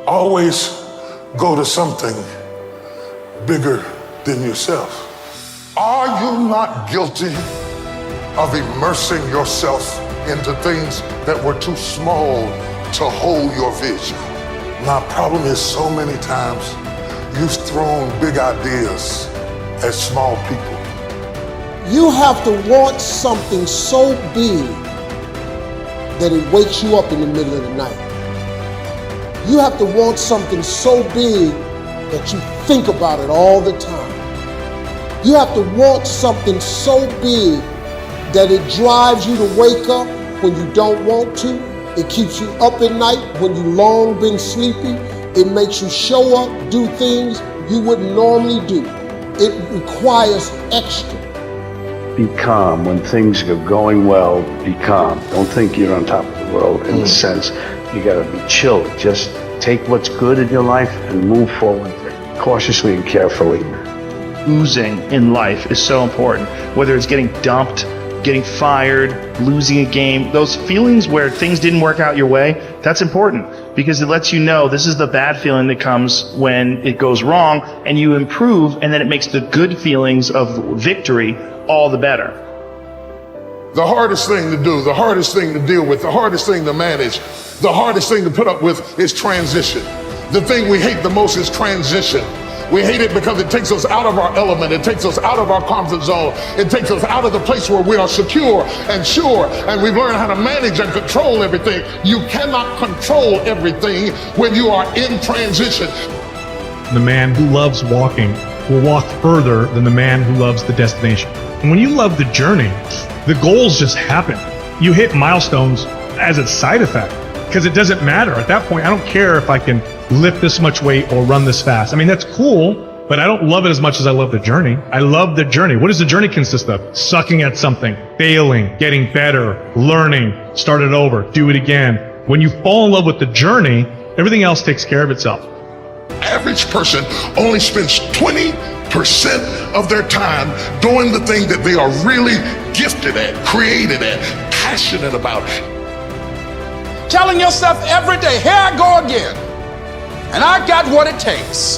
Always go to something bigger than yourself. Are you not guilty of immersing yourself into things that were too small to hold your vision? My problem is so many times you've thrown big ideas at small people. You have to want something so big that it wakes you up in the middle of the night. You have to want something so big that you think about it all the time. You have to want something so big that it drives you to wake up when you don't want to. It keeps you up at night when you long been sleepy. It makes you show up, do things you wouldn't normally do. It requires extra. Be calm when things are going well. Be calm. Don't think you're on top of the world in the sense you gotta be chill. Just take what's good in your life and move forward cautiously and carefully. Losing in life is so important. Whether it's getting dumped, getting fired, losing a game, those feelings where things didn't work out your way, that's important because it lets you know this is the bad feeling that comes when it goes wrong and you improve, and then it makes the good feelings of victory all the better. The hardest thing to do, the hardest thing to deal with, the hardest thing to manage, the hardest thing to put up with is transition. The thing we hate the most is transition. We hate it because it takes us out of our element. It takes us out of our comfort zone. It takes us out of the place where we are secure and sure, and we've learned how to manage and control everything. You cannot control everything when you are in transition. The man who loves walking will walk further than the man who loves the destination. And when you love the journey, the goals just happen. You hit milestones as a side effect because it doesn't matter. At that point, I don't care if I can lift this much weight or run this fast. I mean, that's cool, but I don't love it as much as I love the journey. I love the journey. What does the journey consist of? Sucking at something, failing, getting better, learning, start it over, do it again. When you fall in love with the journey, everything else takes care of itself. Average person only spends 20% of their time doing the thing that they are really gifted at, created at, passionate about. Telling yourself every day, here I go again, and I got what it takes.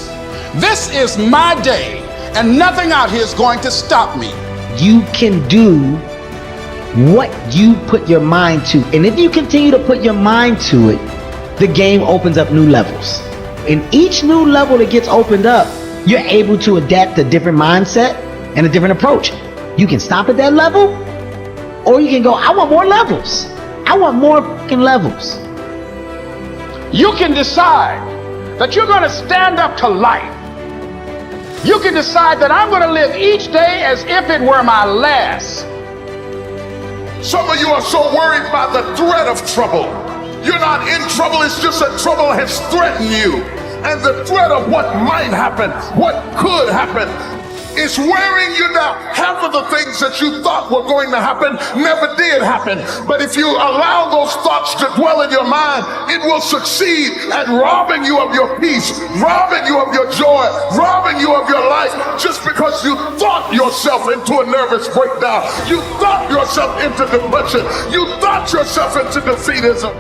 This is my day, and nothing out here is going to stop me. You can do what you put your mind to, and if you continue to put your mind to it, the game opens up new levels. In each new level that gets opened up, you're able to adapt a different mindset and a different approach. You can stop at that level, or you can go, I want more levels. I want more fucking levels. You can decide that you're going to stand up to life. You can decide that I'm going to live each day as if it were my last. Some of you are so worried by the threat of trouble. You're not in trouble, it's just that trouble has threatened you. And the threat of what might happen, what could happen, is wearing you down. Half of the things that you thought were going to happen never did happen. But if you allow those thoughts to dwell in your mind, it will succeed at robbing you of your peace, robbing you of your joy, robbing you of your life, just because you thought yourself into a nervous breakdown. You thought yourself into depression. You thought yourself into defeatism.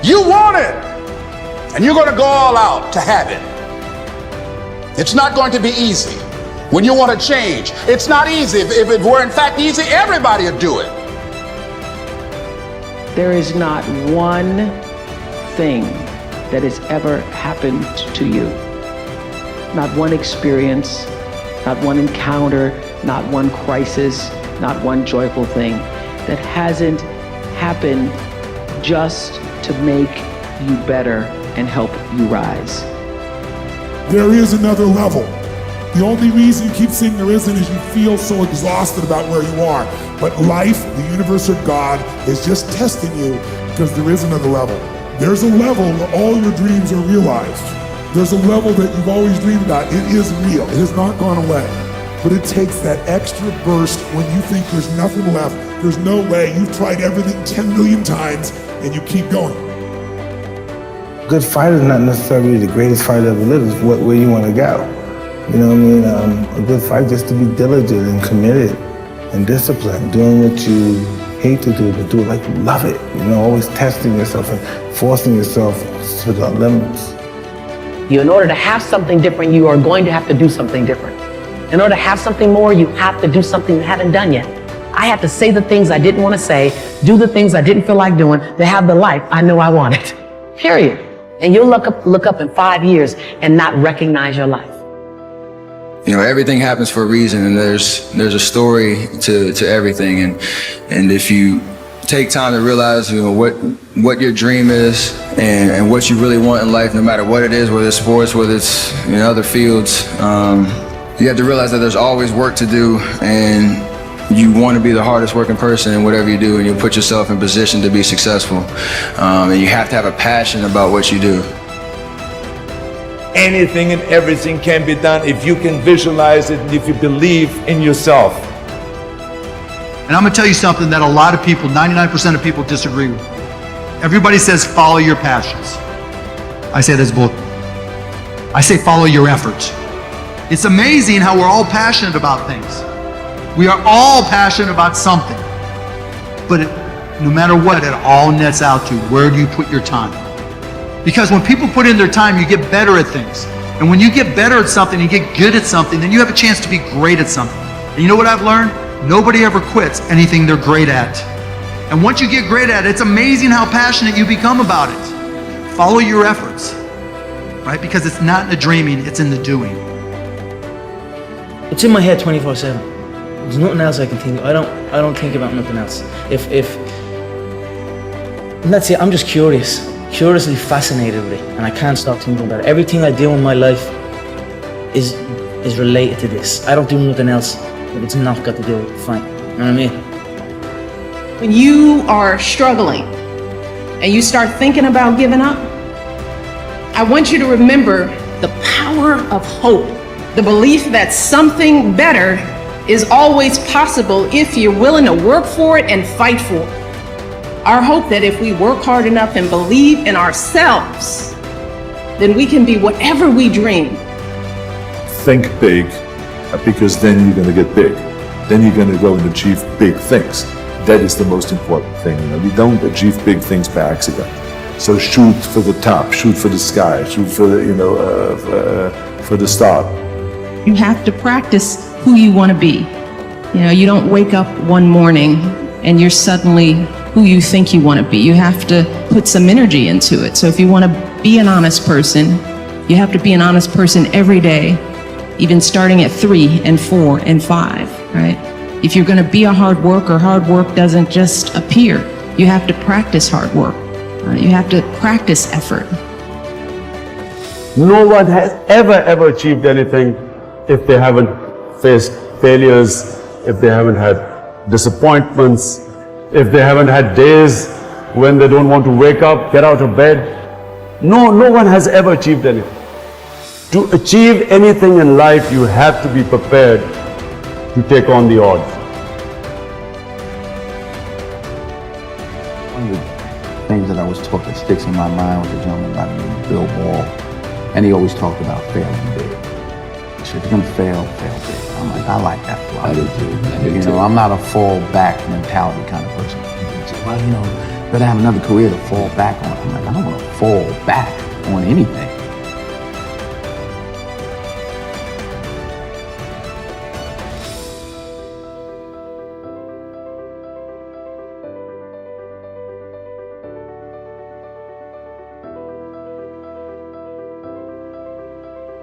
You want it, and you're going to go all out to have it. It's not going to be easy. When you want to change, it's not easy. If it were in fact easy, everybody would do it. There is not one thing that has ever happened to you. Not one experience, not one encounter, not one crisis, not one joyful thing that hasn't happened just to make you better and help you rise. There is another level. The only reason you keep saying there isn't is you feel so exhausted about where you are. But life, the universe, or God is just testing you because there is another level. There's a level where all your dreams are realized. There's a level that you've always dreamed about. It is real. It has not gone away. But it takes that extra burst when you think there's nothing left. There's no way. You've tried everything 10 million times and you keep going. Good fight is not necessarily the greatest fight ever lived. It's where you want to go. You know what I mean? A good fight just to be diligent and committed and disciplined, doing what you hate to do it, but do it like you love it. You know, always testing yourself and forcing yourself to the limits. In order to have something different, you are going to have to do something different. In order to have something more, you have to do something you haven't done yet. I had to say the things I didn't want to say, do the things I didn't feel like doing, to have the life I know I wanted. Period. And you'll look up in 5 years and not recognize your life. You know, everything happens for a reason, and there's a story to everything. And if you take time to realize, you know, what your dream is and what you really want in life, no matter what it is, whether it's sports, whether it's in other fields, you have to realize that there's always work to do, and you want to be the hardest working person in whatever you do, and you put yourself in position to be successful. And you have to have a passion about what you do. Anything and everything can be done if you can visualize it and if you believe in yourself. And I'm gonna tell you something that a lot of people, 99% of people disagree with. Everybody says follow your passions. I say that's bull. I say follow your efforts. It's amazing how we're all passionate about things. We are all passionate about something. But no matter what, it all nets out to where do you put your time? Because when people put in their time, you get better at things. And when you get better at something, you get good at something, then you have a chance to be great at something. And you know what I've learned? Nobody ever quits anything they're great at. And once you get great at it, it's amazing how passionate you become about it. Follow your efforts, right? Because it's not in the dreaming, it's in the doing. It's in my head 24/7. There's nothing else I can think of. I don't think about nothing else. And that's it, I'm just curiously fascinated with it, and I can't stop thinking about it. Everything I do in my life is related to this. I don't do nothing else if it's not got to do with it. Fine. You know what I mean? When you are struggling and you start thinking about giving up, I want you to remember the power of hope, the belief that something better is always possible if you're willing to work for it and fight for it. Our hope that if we work hard enough and believe in ourselves, then we can be whatever we dream. Think big, because then you're going to get big. Then you're going to go and achieve big things. That is the most important thing. You know, we don't achieve big things by accident. So shoot for the top, shoot for the sky, shoot for the, for the start. You have to practice who you want to be. You know, you don't wake up one morning and you're suddenly who you think you want to be. You have to put some energy into it. So if you want to be an honest person, you have to be an honest person every day, even starting at 3 and 4 and 5, right? If you're going to be a hard worker, hard work doesn't just appear. You have to practice hard work. You have to practice effort. No one has ever achieved anything if they haven't faced failures, if they haven't had disappointments, if they haven't had days when they don't want to wake up, get out of bed. No one has ever achieved anything. To achieve anything in life, you have to be prepared to take on the odds. One of the things that I was taught that sticks in my mind was a gentleman by the name of Bill Ball, and he always talked about failing big. He said, if you're gonna fail, fail big. I'm like, I like that philosophy. You know, I'm not a fall back mentality kind of person. Well, you know, better have another career to fall back on. I'm like, I don't want to fall back on anything.